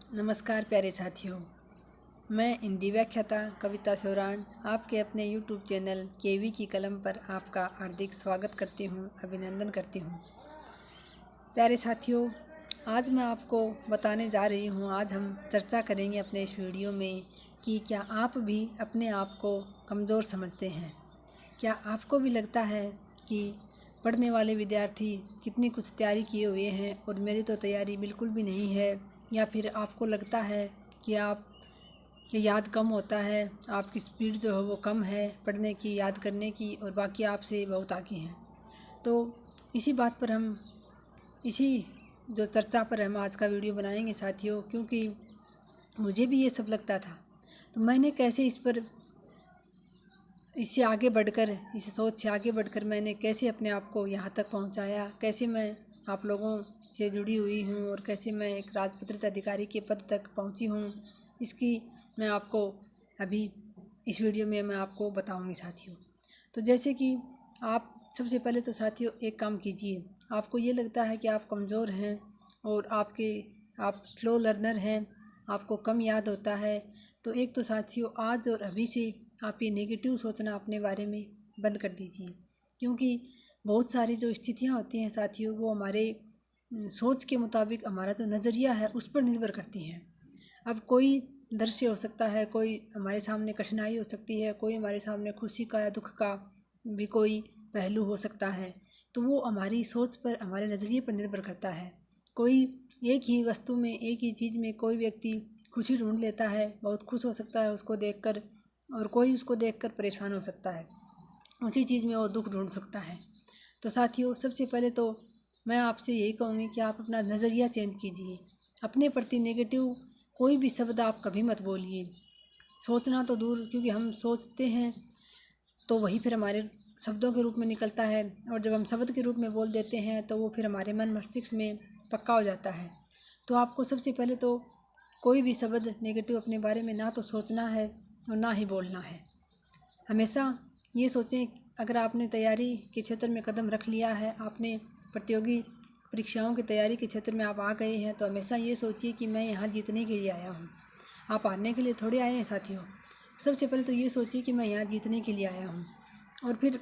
नमस्कार प्यारे साथियों, मैं हिंदी व्याख्याता कविता सोरान आपके अपने YouTube चैनल केवी की कलम पर आपका हार्दिक स्वागत करती हूँ, अभिनंदन करती हूँ। प्यारे साथियों, आज मैं आपको बताने जा रही हूँ, आज हम चर्चा करेंगे अपने इस वीडियो में कि क्या आप भी अपने आप को कमज़ोर समझते हैं। क्या आपको भी लगता है कि पढ़ने वाले विद्यार्थी कितनी कुछ तैयारी किए हुए हैं और मेरी तो तैयारी बिल्कुल भी नहीं है, या फिर आपको लगता है कि आप की याद कम होता है, आपकी स्पीड जो है वो कम है पढ़ने की, याद करने की, और बाकी आपसे बहुत आगे हैं। तो इसी बात पर हम इसी जो चर्चा पर हम आज का वीडियो बनाएंगे साथियों, क्योंकि मुझे भी ये सब लगता था। तो मैंने कैसे इससे आगे बढ़कर, इस सोच से आगे बढ़कर मैंने कैसे अपने आप को यहाँ तक पहुँचाया, कैसे मैं आप लोगों से जुड़ी हुई हूँ और कैसे मैं एक राजपत्रित अधिकारी के पद तक पहुँची हूँ, इसकी मैं आपको अभी इस वीडियो में मैं आपको बताऊँगी साथियों। तो जैसे कि आप सबसे पहले तो साथियों एक काम कीजिए, आपको ये लगता है कि आप कमज़ोर हैं और आप स्लो लर्नर हैं, आपको कम याद होता है, तो एक तो साथियों आज और अभी से आप ये नेगेटिव सोचना अपने बारे में बंद कर दीजिए। क्योंकि बहुत सारी जो स्थितियाँ होती हैं साथियों, वो हमारे सोच के मुताबिक, हमारा जो नज़रिया है उस पर निर्भर करती हैं। अब कोई दृश्य हो सकता है, कोई हमारे सामने कठिनाई हो सकती है, कोई हमारे सामने खुशी का या दुख का भी कोई पहलू हो सकता है, तो वो हमारी सोच पर, हमारे नज़रिए पर निर्भर करता है। कोई एक ही वस्तु में, एक ही चीज़ में कोई व्यक्ति खुशी ढूंढ लेता है, बहुत खुश हो सकता है उसको देखकर, और कोई उसको देखकर परेशान हो सकता है, उसी चीज़ में वो दुख ढूंढ सकता है। तो साथियों सबसे पहले तो मैं आपसे यही कहूँगी कि आप अपना नज़रिया चेंज कीजिए। अपने प्रति नेगेटिव कोई भी शब्द आप कभी मत बोलिए। सोचना तो दूर, क्योंकि हम सोचते हैं तो वही फिर हमारे शब्दों के रूप में निकलता है, और जब हम शब्द के रूप में बोल देते हैं तो वो फिर हमारे मन मस्तिष्क में पक्का हो जाता है। तो आपको सबसे पहले तो कोई भी शब्द नेगेटिव अपने बारे में ना तो सोचना है और ना ही बोलना है। हमेशा ये सोचें, अगर आपने तैयारी के क्षेत्र में कदम रख लिया है, आपने प्रतियोगी परीक्षाओं की तैयारी के क्षेत्र में आप आ गए हैं, तो हमेशा ये सोचिए कि मैं यहाँ जीतने के लिए आया हूँ। आप हारने के लिए थोड़े आए हैं साथियों। सबसे पहले तो ये सोचिए कि मैं यहाँ जीतने के लिए आया हूँ। और फिर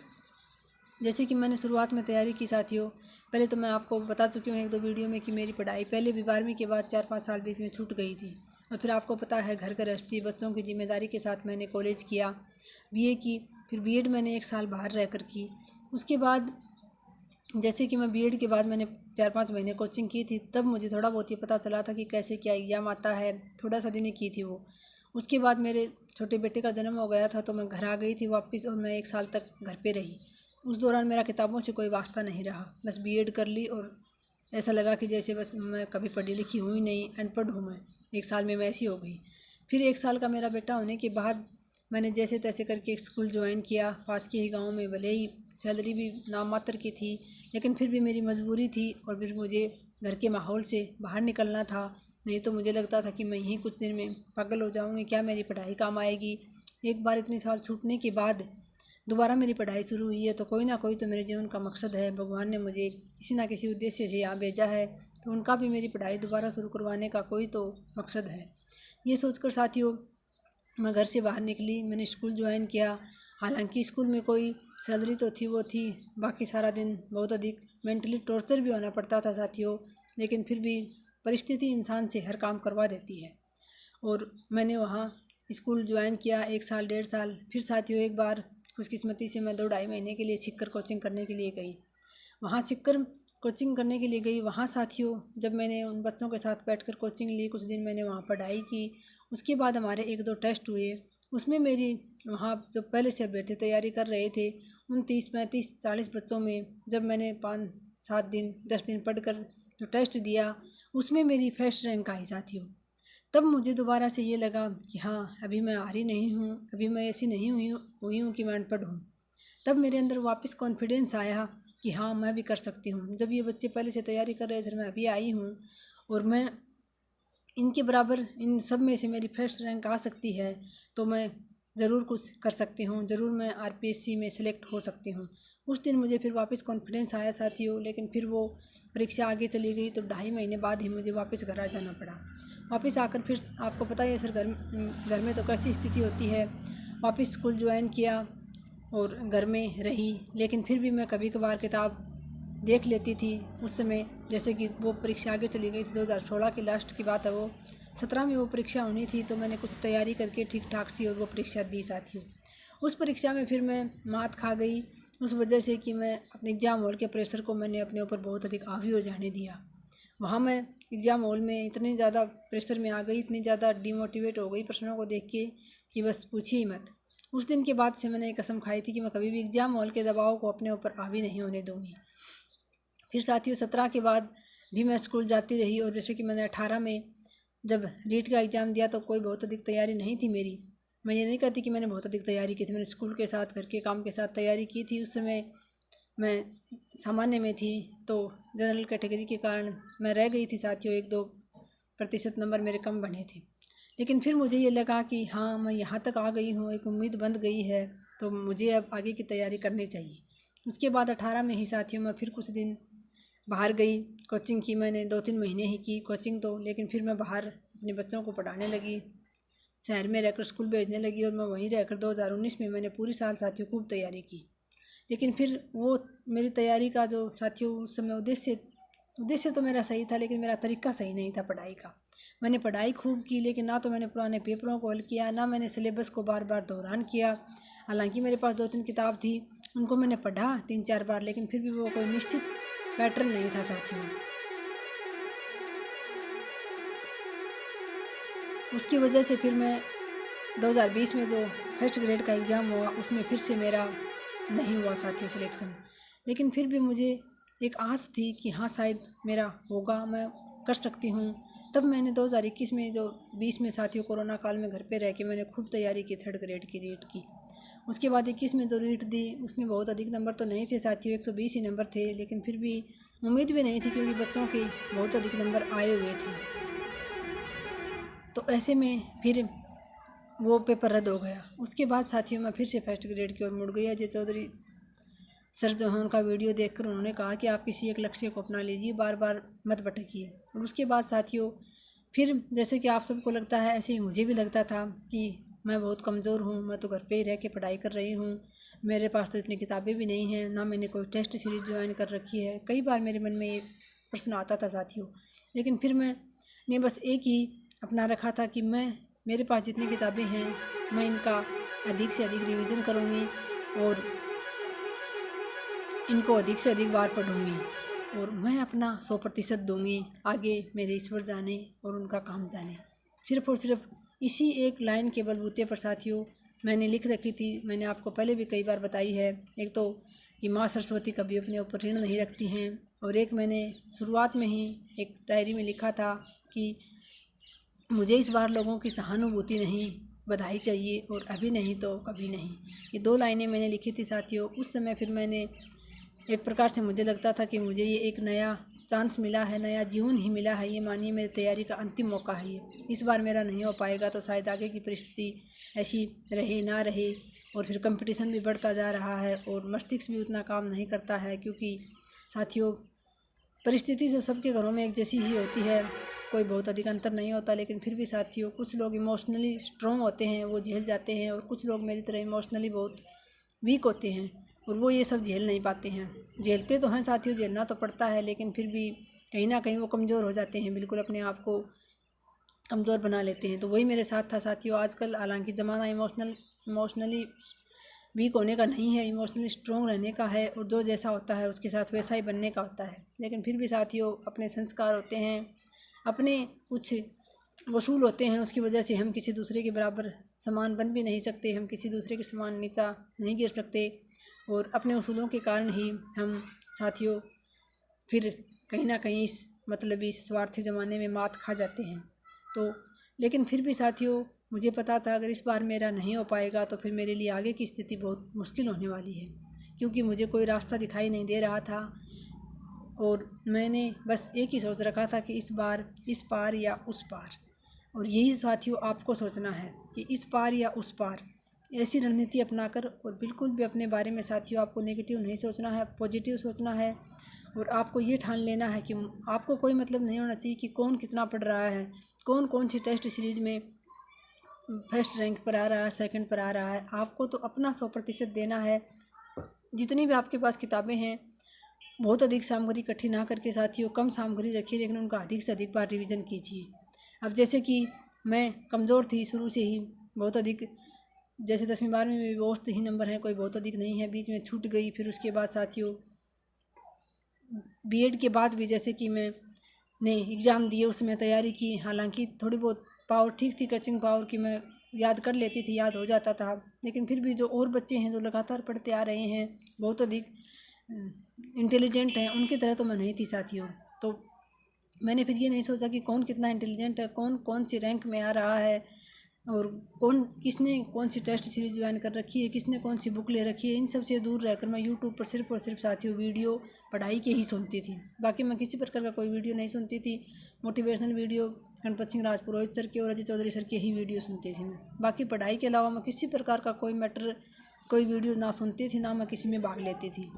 जैसे कि मैंने शुरुआत में तैयारी की साथियों, पहले तो मैं आपको बता चुकी हूँ एक दो वीडियो में कि मेरी पढ़ाई पहले भी 12वीं के बाद 4-5 साल बीच में छूट गई थी, और फिर आपको पता है घर गृहस्थी, बच्चों की जिम्मेदारी के साथ मैंने कॉलेज किया, बीए की, फिर बीएड मैंने 1 साल बाहर रहकर की। उसके बाद जैसे कि मैं बीएड के बाद मैंने 4-5 महीने कोचिंग की थी, तब मुझे थोड़ा बहुत ये पता चला था कि कैसे क्या एग्ज़ाम आता है, थोड़ा सा दिन की थी वो। उसके बाद मेरे छोटे बेटे का जन्म हो गया था, तो मैं घर आ गई थी वापस, और मैं 1 साल तक घर पे रही। उस दौरान मेरा किताबों से कोई वास्ता नहीं रहा, बस बीएड कर ली, और ऐसा लगा कि जैसे बस मैं कभी पढ़ी लिखी हुई नहीं, अनपढ़ हूँ मैं। 1 साल में मैं ऐसी हो गई। फिर 1 साल का मेरा बेटा होने के बाद मैंने जैसे तैसे करके एक स्कूल ज्वाइन किया, पास के ही गाँव में, भले ही सैलरी भी नाम मात्र की थी, लेकिन फिर भी मेरी मजबूरी थी, और फिर मुझे घर के माहौल से बाहर निकलना था। नहीं तो मुझे लगता था कि मैं यहीं कुछ दिन में पागल हो जाऊँगी, क्या मेरी पढ़ाई काम आएगी। एक बार इतने साल छूटने के बाद दोबारा मेरी पढ़ाई शुरू हुई है, तो कोई ना कोई तो मेरे जीवन का मकसद है, भगवान ने मुझे किसी ना किसी उद्देश्य से यहाँ भेजा है, तो उनका भी मेरी पढ़ाई दोबारा शुरू करवाने का कोई तो मकसद है। ये सोचकर साथियों मैं घर से बाहर निकली, मैंने स्कूल ज्वाइन किया। हालांकि स्कूल में कोई सैलरी तो थी वो थी, बाकी सारा दिन बहुत अधिक मेंटली टॉर्चर भी होना पड़ता था साथियों, लेकिन फिर भी परिस्थिति इंसान से हर काम करवा देती है। और मैंने वहाँ स्कूल ज्वाइन किया 1 साल 1.5 साल। फिर साथियों एक बार खुशकिस्मती से मैं 2-2.5 महीने के लिए सीखकर कोचिंग करने के लिए गई। वहाँ सीखकर कोचिंग करने के लिए गई। वहाँ साथियों जब मैंने उन बच्चों के साथ बैठकर कोचिंग ली, कुछ दिन मैंने वहाँ पढ़ाई की, उसके बाद हमारे 1-2 टेस्ट हुए। उसमें मेरी, वहाँ जो पहले से अभ्यर्थी तैयारी कर रहे थे, उन 30-35-40 बच्चों में जब मैंने 5-7 दिन 10 दिन पढ़कर जो टेस्ट दिया, उसमें मेरी फर्स्ट रैंक आई साथियों। तब मुझे दोबारा से ये लगा कि हाँ, अभी मैं हारी नहीं हूँ, अभी मैं ऐसी नहीं हुई हूँ कि मैं अनपढ़ हूँ। तब मेरे अंदर वापस कॉन्फिडेंस आया कि हाँ, मैं भी कर सकती हूँ। जब ये बच्चे पहले से तैयारी कर रहे थे, मैं अभी आई हूँ, और मैं इनके बराबर, इन सब में से मेरी फर्स्ट रैंक आ सकती है, तो मैं ज़रूर कुछ कर सकती हूँ, ज़रूर मैं आरपीएससी में सेलेक्ट हो सकती हूँ। उस दिन मुझे फिर वापस कॉन्फिडेंस आया साथियों, लेकिन फिर वो परीक्षा आगे चली गई तो 2.5 महीने बाद ही मुझे वापस घर आ जाना पड़ा। वापस आकर फिर आपको पता ही है सर, घर में तो कैसी स्थिति होती है। वापस स्कूल ज्वाइन किया और घर में रही, लेकिन फिर भी मैं कभी कभार किताब देख लेती थी। उस समय जैसे कि वो परीक्षा आगे चली गई थी, 2016 की लास्ट की बात है वो, 17 में वो परीक्षा होनी थी, तो मैंने कुछ तैयारी करके ठीक ठाक सी और वो परीक्षा दी साथियों। उस परीक्षा में फिर मैं मात खा गई, उस वजह से कि मैं अपने एग्ज़ाम हॉल के प्रेशर को मैंने अपने ऊपर बहुत अधिक हावी हो जाने दिया। वहाँ मैं एग्ज़ाम हॉल में इतनी ज़्यादा प्रेशर में आ गई, इतनी ज़्यादा डिमोटिवेट हो गई प्रश्नों को देख के कि बस पूछिए ही मत। उस दिन के बाद से मैंने एक कसम खाई थी कि मैं कभी भी एग्ज़ाम हॉल के दबाव को अपने ऊपर हावी नहीं होने दूँगी। फिर साथियों 17 के बाद भी मैं स्कूल जाती रही, और जैसे कि मैंने 18 में जब रीट का एग्ज़ाम दिया तो कोई बहुत अधिक तैयारी नहीं थी मेरी। मैं ये नहीं कहती कि मैंने बहुत अधिक तैयारी की थी, मैंने स्कूल के साथ घर के काम के साथ तैयारी की थी। उस समय मैं सामान्य में थी, तो जनरल कैटेगरी के कारण मैं रह गई थी साथियों, 1-2% नंबर मेरे कम बने थे। लेकिन फिर मुझे ये लगा कि हाँ, मैं यहाँ तक आ गई हूँ, एक उम्मीद बन गई है, तो मुझे अब आगे की तैयारी करनी चाहिए। उसके बाद 18 में ही साथियों मैं फिर कुछ दिन बाहर गई, कोचिंग की मैंने 2-3 महीने ही की कोचिंग तो, लेकिन फिर मैं बाहर अपने बच्चों को पढ़ाने लगी, शहर में रहकर स्कूल भेजने लगी, और मैं वहीं रहकर 2019 में मैंने पूरी साल साथियों खूब तैयारी की। लेकिन फिर वो मेरी तैयारी का जो साथियों उस समय उद्देश्य तो मेरा सही था, लेकिन मेरा तरीका सही नहीं था पढ़ाई का। मैंने पढ़ाई खूब की, लेकिन ना तो मैंने पुराने पेपरों को हल किया, ना मैंने सिलेबस को बार बार दोहरान किया। हालांकि मेरे पास 2-3 किताब थी, उनको मैंने पढ़ा 3-4 बार, लेकिन फिर भी वो कोई निश्चित पैटर्न नहीं था साथियों। उसकी वजह से फिर मैं 2020 में जो फर्स्ट ग्रेड का एग्ज़ाम हुआ उसमें फिर से मेरा नहीं हुआ साथियों सिलेक्शन। लेकिन फिर भी मुझे एक आस थी कि हाँ शायद मेरा होगा, मैं कर सकती हूँ। तब मैंने 2021 में जो 20 में साथियों कोरोना काल में घर पे रह के मैंने खूब तैयारी की थर्ड ग्रेड की रीट की। उसके बाद 21 में तो रीट दी, उसमें बहुत अधिक नंबर तो नहीं थे साथियों, 120 ही नंबर थे, लेकिन फिर भी उम्मीद भी नहीं थी क्योंकि बच्चों के बहुत अधिक नंबर आए हुए थे। तो ऐसे में फिर वो पेपर रद्द हो गया। उसके बाद साथियों मैं फिर से फर्स्ट ग्रेड की ओर मुड़ गई। अजय चौधरी सर जो हैं उनका वीडियो देखकर उन्होंने कहा कि आप किसी एक लक्ष्य को अपना लीजिए, बार बार मत भटकिए। और उसके बाद साथियों फिर जैसे कि आप सबको लगता है ऐसे ही मुझे भी लगता था कि मैं बहुत कमज़ोर हूँ, मैं तो घर पे ही रह के पढ़ाई कर रही हूँ, मेरे पास तो इतनी किताबें भी नहीं हैं, ना मैंने कोई टेस्ट सीरीज़ ज्वाइन कर रखी है। कई बार मेरे मन में ये प्रश्न आता था साथियों। लेकिन फिर मैंने बस एक ही अपना रखा था कि मेरे पास जितनी किताबें हैं मैं इनका अधिक से अधिक रिवीजन करूँगी और इनको अधिक से अधिक बार पढ़ूँगी, और मैं अपना 100% दूँगी आगे मेरे ईश्वर जाने और उनका काम जाने। सिर्फ़ और सिर्फ इसी एक लाइन के बलबूते पर साथियों मैंने लिख रखी थी। मैंने आपको पहले भी कई बार बताई है, एक तो कि माँ सरस्वती कभी अपने ऊपर ऋण नहीं रखती हैं, और एक मैंने शुरुआत में ही एक डायरी में लिखा था कि मुझे इस बार लोगों की सहानुभूति नहीं, बधाई चाहिए, और अभी नहीं तो कभी नहीं। ये 2 लाइनें मैंने लिखी थी साथियों। उस समय फिर मैंने एक प्रकार से मुझे लगता था कि मुझे ये एक नया चांस मिला है, नया जीवन ही मिला है, ये मानिए मेरी तैयारी का अंतिम मौका है ये। इस बार मेरा नहीं हो पाएगा तो शायद आगे की परिस्थिति ऐसी रहे ना रहे, और फिर कंपटीशन भी बढ़ता जा रहा है और मस्तिष्क भी उतना काम नहीं करता है, क्योंकि साथियों परिस्थिति तो सबके घरों में एक जैसी ही होती है, कोई बहुत अधिक अंतर नहीं होता। लेकिन फिर भी साथियों कुछ लोग इमोशनली स्ट्रॉन्ग होते हैं, वो झेल जाते हैं, और कुछ लोग मेरी तरह इमोशनली बहुत वीक होते हैं और वो ये सब झेल नहीं पाते हैं। झेलते तो हैं साथियों, झेलना तो पड़ता है, लेकिन फिर भी कहीं ना कहीं वो कमज़ोर हो जाते हैं, बिल्कुल अपने आप को कमज़ोर बना लेते हैं। तो वही मेरे साथ था साथियों। आजकल हालांकि ज़माना इमोशनली वीक होने का नहीं है, इमोशनली स्ट्रॉन्ग रहने का है, और जो जैसा होता है उसके साथ वैसा ही बनने का होता है। लेकिन फिर भी साथियों अपने संस्कार होते हैं, अपने कुछ वसूल होते हैं, उसकी वजह से हम किसी दूसरे के बराबर समान बन भी नहीं सकते, हम किसी दूसरे के समान नीचा नहीं गिर सकते, और अपने उसूलों के कारण ही हम साथियों फिर कहीं ना कहीं इस स्वार्थी ज़माने में मात खा जाते हैं। तो लेकिन फिर भी साथियों मुझे पता था अगर इस बार मेरा नहीं हो पाएगा तो फिर मेरे लिए आगे की स्थिति बहुत मुश्किल होने वाली है, क्योंकि मुझे कोई रास्ता दिखाई नहीं दे रहा था। और मैंने बस एक ही सोच रखा था कि इस बार इस पार या उस पार। और यही साथियों आपको सोचना है कि इस पार या उस पार। ऐसी रणनीति अपनाकर और बिल्कुल भी अपने बारे में साथियों आपको नेगेटिव नहीं सोचना है, पॉजिटिव सोचना है। और आपको ये ठान लेना है कि आपको कोई मतलब नहीं होना चाहिए कि कौन कितना पढ़ रहा है, कौन कौन सी टेस्ट सीरीज में फर्स्ट रैंक पर आ रहा है, सेकंड पर आ रहा है। आपको तो अपना 100% देना है। जितनी भी आपके पास किताबें हैं, बहुत अधिक सामग्री इकट्ठी ना करके साथियों कम सामग्री रखिए, लेकिन उनका अधिक से अधिक बार रिवीजन कीजिए। अब जैसे कि मैं कमज़ोर थी शुरू से ही, बहुत अधिक, जैसे 10वीं 12वीं में भी औसत ही नंबर है, कोई बहुत अधिक नहीं है, बीच में छूट गई। फिर उसके बाद साथियों बीएड के बाद भी जैसे कि मैंने एग्ज़ाम दिए, उसमें तैयारी की, हालांकि थोड़ी बहुत पावर ठीक थी, कचिंग पावर की, मैं याद कर लेती थी, याद हो जाता था। लेकिन फिर भी जो और बच्चे हैं जो लगातार पढ़ते आ रहे हैं, बहुत अधिक इंटेलिजेंट हैं, उनकी तरह तो मैं नहीं थी साथियों। तो मैंने फिर ये नहीं सोचा कि कौन कितना इंटेलिजेंट है, कौन कौन सी रैंक में आ रहा है, और किसने कौन सी टेस्ट सीरीज ज्वाइन कर रखी है, किसने कौन सी बुक ले रखी है। इन सब से दूर रहकर मैं यूट्यूब पर सिर्फ और सिर्फ साथियों वीडियो पढ़ाई के ही सुनती थी। बाकी मैं किसी प्रकार का कोई वीडियो नहीं सुनती थी। Motivational video Ganpat Singh Rajpurohit sir के और अजय चौधरी सर के ही वीडियो सुनती थी मैं। बाकी पढ़ाई के अलावा मैं किसी प्रकार का कोई वीडियो ना सुनती थी, ना मैं किसी में भाग लेती थी,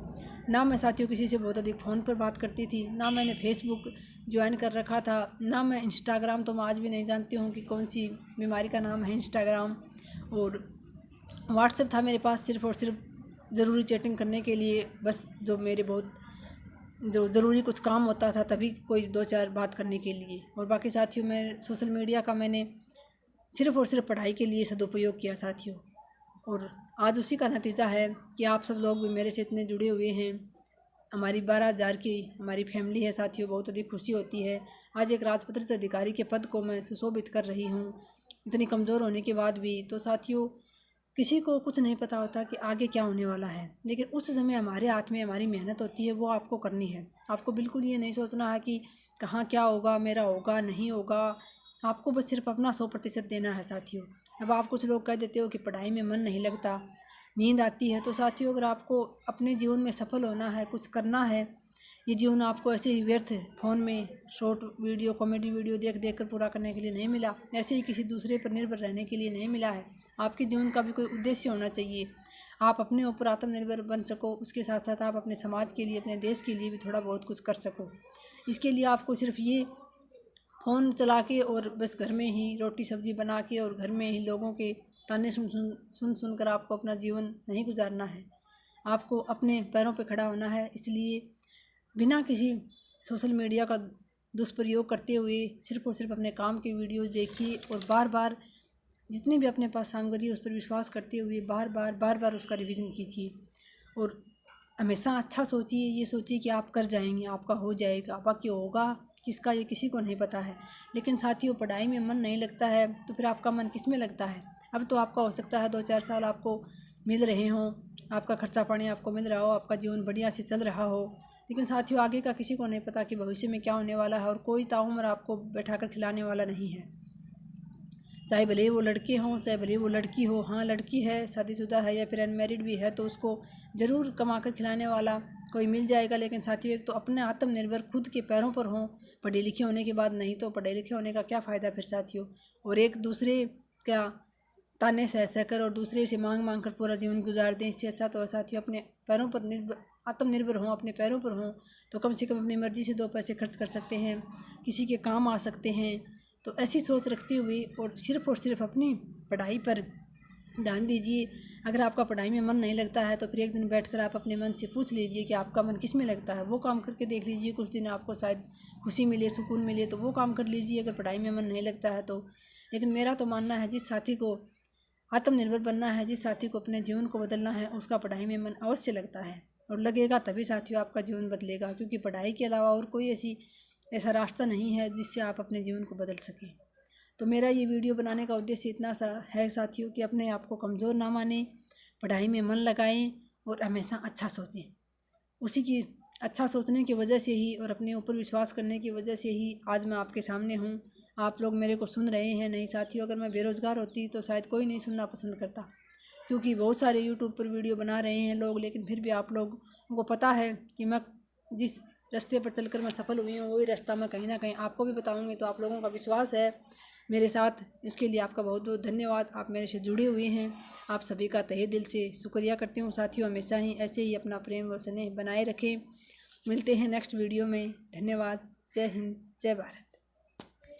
ना मैं साथियों किसी से बहुत अधिक फ़ोन पर बात करती थी, ना मैंने फेसबुक ज्वाइन कर रखा था, ना मैं इंस्टाग्राम, तो मैं आज भी नहीं जानती हूँ कि कौन सी बीमारी का नाम है इंस्टाग्राम। और व्हाट्सएप था मेरे पास सिर्फ़ और सिर्फ ज़रूरी चैटिंग करने के लिए, बस जो मेरे बहुत जो ज़रूरी कुछ काम होता था तभी कोई 2-4 बात करने के लिए। और बाकी साथियों मैं सोशल मीडिया का मैंने सिर्फ़ और सिर्फ पढ़ाई के लिए सदुपयोग किया साथियों। और आज उसी का नतीजा है कि आप सब लोग भी मेरे से इतने जुड़े हुए हैं। हमारी 12,000 की हमारी फैमिली है साथियों, बहुत अधिक खुशी होती है। आज एक राजपत्रित अधिकारी के पद को मैं सुशोभित कर रही हूँ, इतनी कमज़ोर होने के बाद भी। तो साथियों किसी को कुछ नहीं पता होता कि आगे क्या होने वाला है, लेकिन उस समय हमारे हाथ में हमारी मेहनत होती है, वो आपको करनी है। आपको बिल्कुल ये नहीं सोचना है कि कहाँ क्या होगा, मेरा होगा नहीं होगा। आपको बस सिर्फ अपना 100% देना है साथियों। अब आप कुछ लोग कह देते हो कि पढ़ाई में मन नहीं लगता, नींद आती है। तो साथियों अगर आपको अपने जीवन में सफल होना है, कुछ करना है, ये जीवन आपको ऐसे ही व्यर्थ फ़ोन में शॉर्ट वीडियो, कॉमेडी वीडियो देख देख कर पूरा करने के लिए नहीं मिला, ऐसे ही किसी दूसरे पर निर्भर रहने के लिए नहीं मिला है। आपके जीवन का भी कोई उद्देश्य होना चाहिए। आप अपने ऊपर आत्मनिर्भर बन सको, उसके साथ साथ आप अपने समाज के लिए, अपने देश के लिए भी थोड़ा बहुत कुछ कर सको। इसके लिए आपको सिर्फ ये फ़ोन चला के और बस घर में ही रोटी सब्जी बना के और घर में ही लोगों के ताने सुन कर आपको अपना जीवन नहीं गुजारना है। आपको अपने पैरों पे खड़ा होना है। इसलिए बिना किसी सोशल मीडिया का दुष्प्रयोग करते हुए सिर्फ और सिर्फ अपने काम के वीडियोस देखिए, और बार बार जितनी भी अपने पास सामग्री है उस पर विश्वास करते हुए बार बार उसका रिवीजन कीजिए। और हमेशा अच्छा सोचिए, ये सोचिए कि आप कर जाएंगे, आपका हो जाएगा। बाकी होगा किसका ये किसी को नहीं पता है। लेकिन साथियों पढ़ाई में मन नहीं लगता है तो फिर आपका मन किस में लगता है। अब तो आपका हो सकता है 2-4 साल आपको मिल रहे हों, आपका खर्चा पानी आपको मिल रहा हो, आपका जीवन बढ़िया से चल रहा हो, लेकिन साथियों आगे का किसी को नहीं पता कि भविष्य में क्या होने वाला है। और कोई ताउम्र आपको बैठा कर खिलाने वाला नहीं है, चाहे भले ही वो लड़के हों, चाहे भले ही वो लड़की हो। हाँ लड़की है, शादीशुदा है या फिर अनमैरिड भी है तो उसको ज़रूर कमा कर खिलाने वाला कोई मिल जाएगा। लेकिन साथियों एक तो अपने आत्मनिर्भर खुद के पैरों पर हों पढ़े लिखे होने के बाद, नहीं तो पढ़े लिखे होने का क्या फ़ायदा फिर साथियों। और एक दूसरे क्या ताने सह कर और दूसरे से मांग कर पूरा जीवन गुजार दें, इससे अच्छा तो साथियों अपने पैरों पर आत्मनिर्भर हों, अपने पैरों पर हों तो कम से कम अपनी मर्ज़ी से 2 पैसे खर्च कर सकते हैं, किसी के काम आ सकते हैं। तो ऐसी सोच रखते हुए और सिर्फ अपनी पढ़ाई पर ध्यान दीजिए। अगर आपका पढ़ाई में मन नहीं लगता है तो फिर एक दिन बैठकर आप अपने मन से पूछ लीजिए कि आपका मन किस में लगता है, वो काम करके देख लीजिए। कुछ दिन आपको शायद खुशी मिले, सुकून मिले तो वो काम कर लीजिए अगर पढ़ाई में मन नहीं लगता है तो। लेकिन मेरा तो मानना है जिस साथी को आत्मनिर्भर बनना है, जिस साथी को अपने जीवन को बदलना है, उसका पढ़ाई में मन अवश्य लगता है और लगेगा तभी साथियों आपका जीवन बदलेगा। क्योंकि पढ़ाई के अलावा और कोई ऐसा रास्ता नहीं है जिससे आप अपने जीवन को बदल सकें। तो मेरा ये वीडियो बनाने का उद्देश्य इतना सा है साथियों कि अपने आप को कमज़ोर ना मानें, पढ़ाई में मन लगाएं और हमेशा अच्छा सोचें। उसी की अच्छा सोचने की वजह से ही और अपने ऊपर विश्वास करने की वजह से ही आज मैं आपके सामने हूँ, आप लोग मेरे को सुन रहे हैं। नहीं साथियों अगर मैं बेरोज़गार होती तो शायद कोई नहीं सुनना पसंद करता, क्योंकि बहुत सारे यूट्यूब पर वीडियो बना रहे हैं लोग। लेकिन फिर भी आप लोगों को पता है कि मैं जिस रास्ते पर चलकर मैं सफल हुई हूँ वही रास्ता मैं कहीं ना कहीं आपको भी बताऊँगी। तो आप लोगों का विश्वास है मेरे साथ। इसके लिए आपका बहुत बहुत धन्यवाद। आप मेरे से जुड़े हुए हैं, आप सभी का तहे दिल से शुक्रिया करती हूँ। साथियों, हमेशा ही ऐसे ही अपना प्रेम और स्नेह बनाए रखें। मिलते हैं नेक्स्ट वीडियो में। धन्यवाद। जय हिंद, जय भारत।